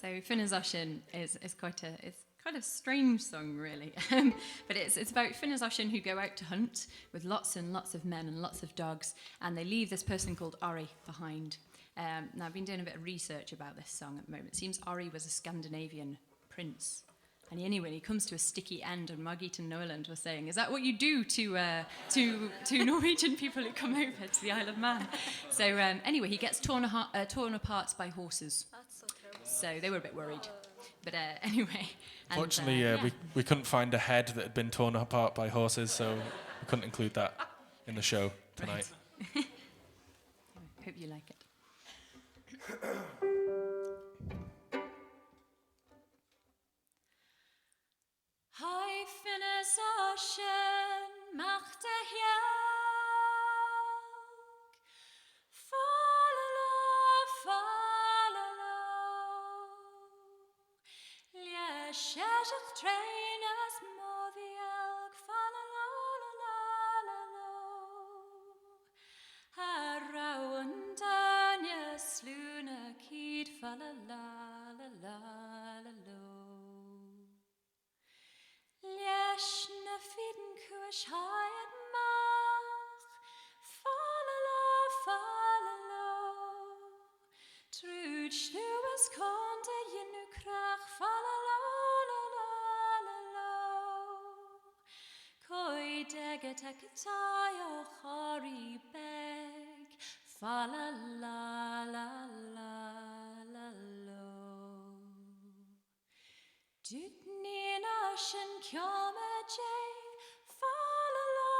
So Finne's Oshin is quite a strange song, really. But it's about Finne's Oshin who go out to hunt with lots and lots of men and lots of dogs, and they leave this person called Ori behind. Now, I've been doing a bit of research about this song at the moment. It seems Ori was a Scandinavian prince. And anyway, he comes to a sticky end, and Margit and Noland were saying, is that what you do to Norwegian people who come over to the Isle of Man? So anyway, he gets torn apart by horses. That's so terrible. So they were a bit worried. But anyway. And, Fortunately, we couldn't find a head that had been torn apart by horses, so we couldn't include that in the show tonight. Right. Hope you like it. Hi, Finne's Oshin, machte hjälp. Falala. Ljäsjäsjak tränas modjälk. Falala. Herra sluna kid. Falala. Ljäsjna fiden kush hayat mach. Falala. Trud sluas konta jenu krach. Falala. Koi dega tekatai o chari beg. Falala. Dut nien Oshin kjome jay. Falala.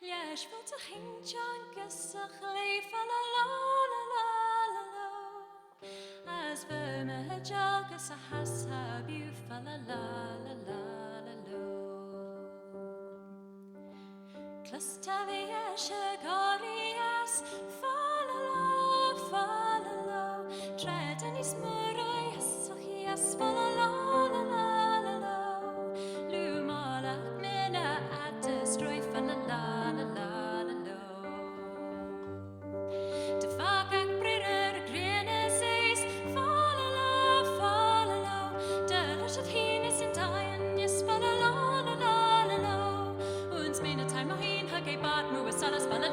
Ljesh vult a hinchan gesach le. Falala. As verme jalgas a has habu. Falala. Clustaviash gorias. Falala. Tread any smurray. Yes, Lumala mina at destroy Defaka bridder grenes ace falala Delush at heenis in dien yes falala Uns mina time mahin hage bad mu salas falala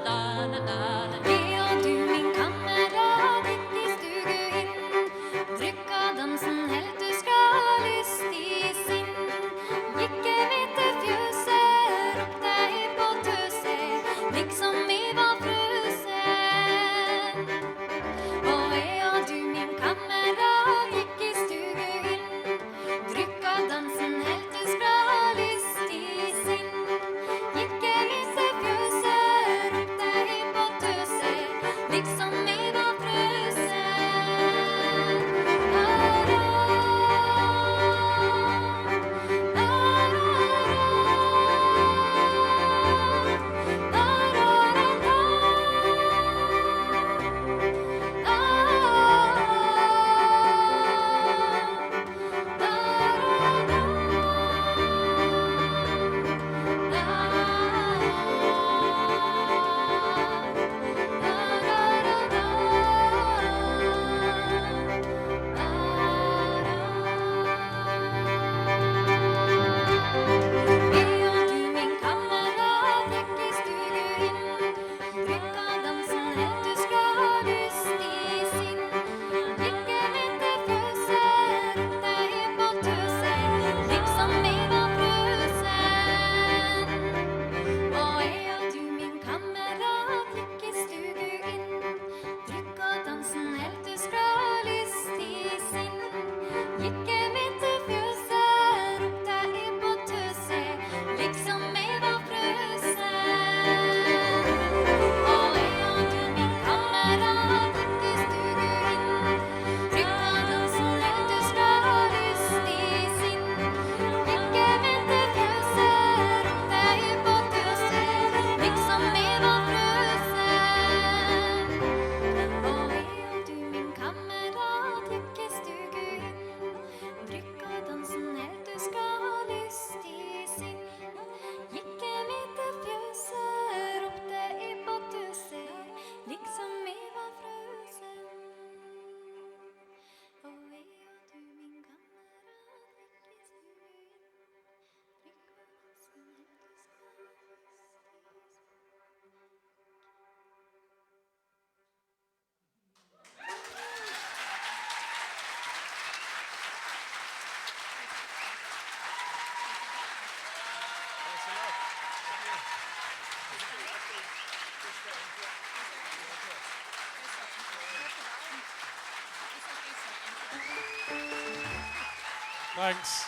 Thanks.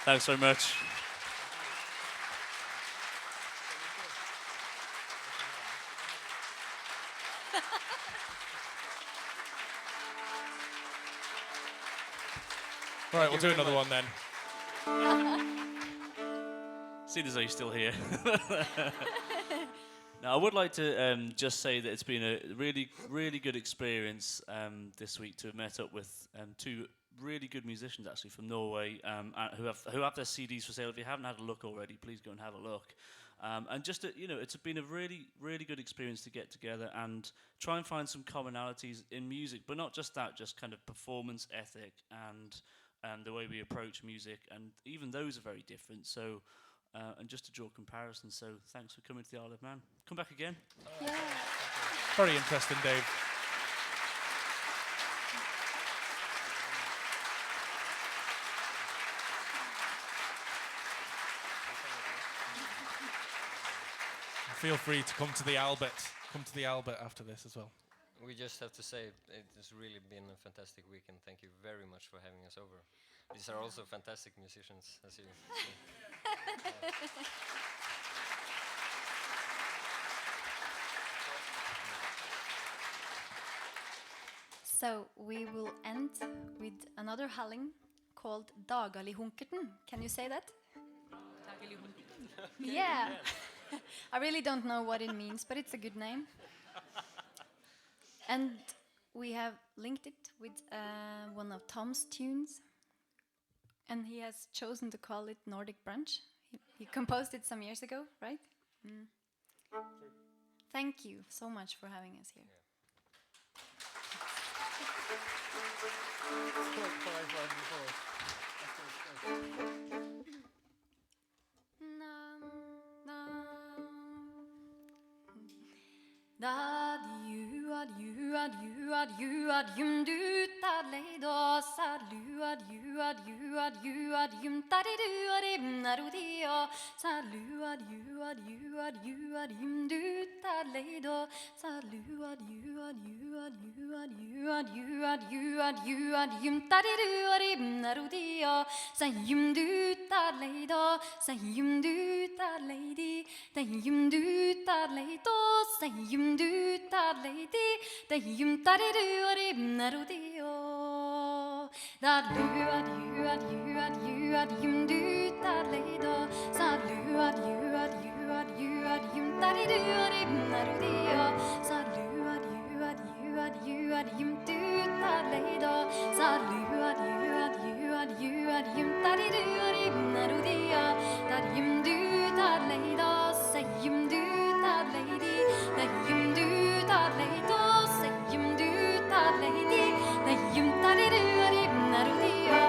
Thanks very much. Right, we'll do another one then. Seeing as though you're still here. Now, I would like to just say that it's been a really, really good experience this week to have met up with two really good musicians, actually, from Norway, who have their CDs for sale. If you haven't had a look already, please go and have a look. And just, it's been a really, really good experience to get together and try and find some commonalities in music, but not just that, just kind of performance ethic and the way we approach music, and even those are very different. So, and just to draw comparisons. So, thanks for coming to the Isle of Man. Come back again. Yeah. Very interesting, Dave. Feel free to come to the Albert. Come to the Albert after this as well. We just have to say it has really been a fantastic week, and thank you very much for having us over. These are also fantastic musicians, as you see. So we will end with another halling called Dagalihunkerten. Can you say that? Yeah. I really don't know what it means, but it's a good name. And we have linked it with one of Tom's tunes. And he has chosen to call it Nordic Brunch. He composed it some years ago, right? Mm. Thank you so much for having us here. Adieu, adieu, adieu, adieu, adieu, du taledo, salut, adieu, adieu, adieu, adieu, tadidu, adim, narudio, salut, adieu, adieu, adieu, adieu, du taledo, salut, adieu, adieu, adieu, adieu, adieu, adieu, adieu, adieu, tadidu, adim, narudio, sayum du taledo, sayum du taledi, sayum du taledo, sayum du taledi, sayum tadidu, adim, narudio, adieu, adieu, adieu, adieu, adieu, du taledo, salut, adieu, adieu, adieu, adieu, tadidu, adim, narudio, salut, adieu, adieu, adieu, adieu, du taledo, salut, adieu, adieu, adieu, adieu, tadidu, adim, narudio, adieu, du taledo, sayum du taledi, sayum du taledo, sayum du taledi, sayum tadidu, adim, narudio,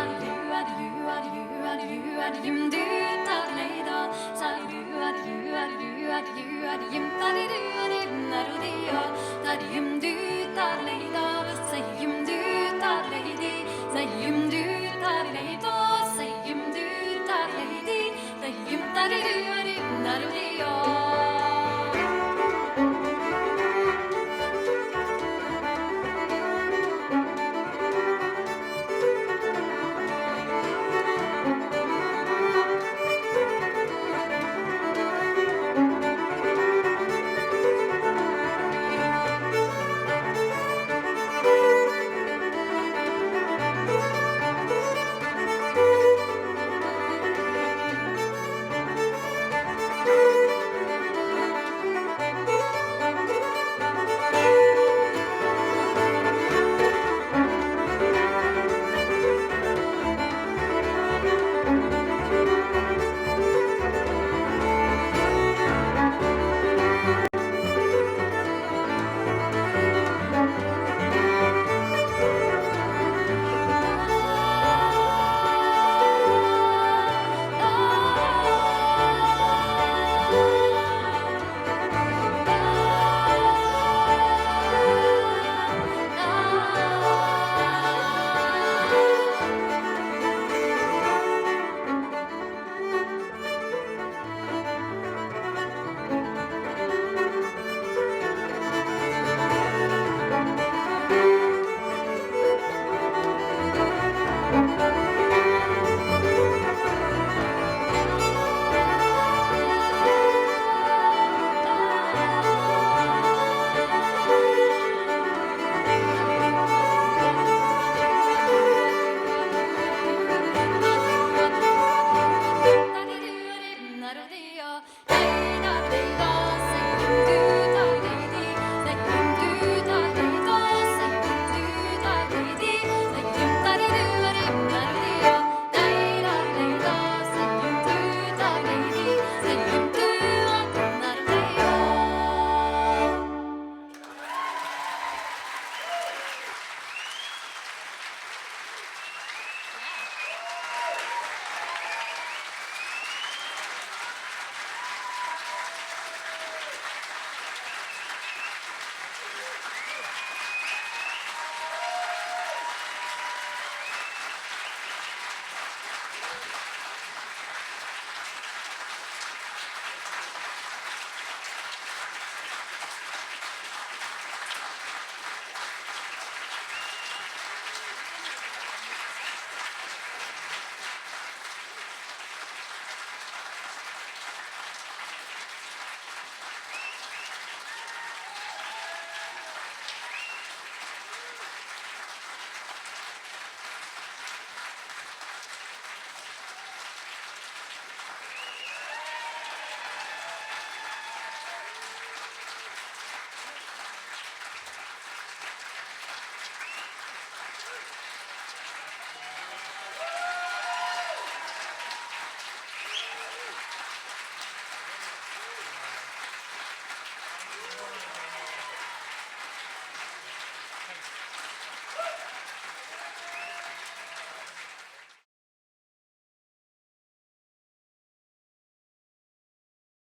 adieu, adieu, adieu, adieu, adieu, du taledo, salut, adieu, adieu, adieu, adieu, tadidu, adim, narudio, adieu, du taledo, sayum du taledi, sayum du taledo, sayum du taledi, sayum tadidu, adim, narudio.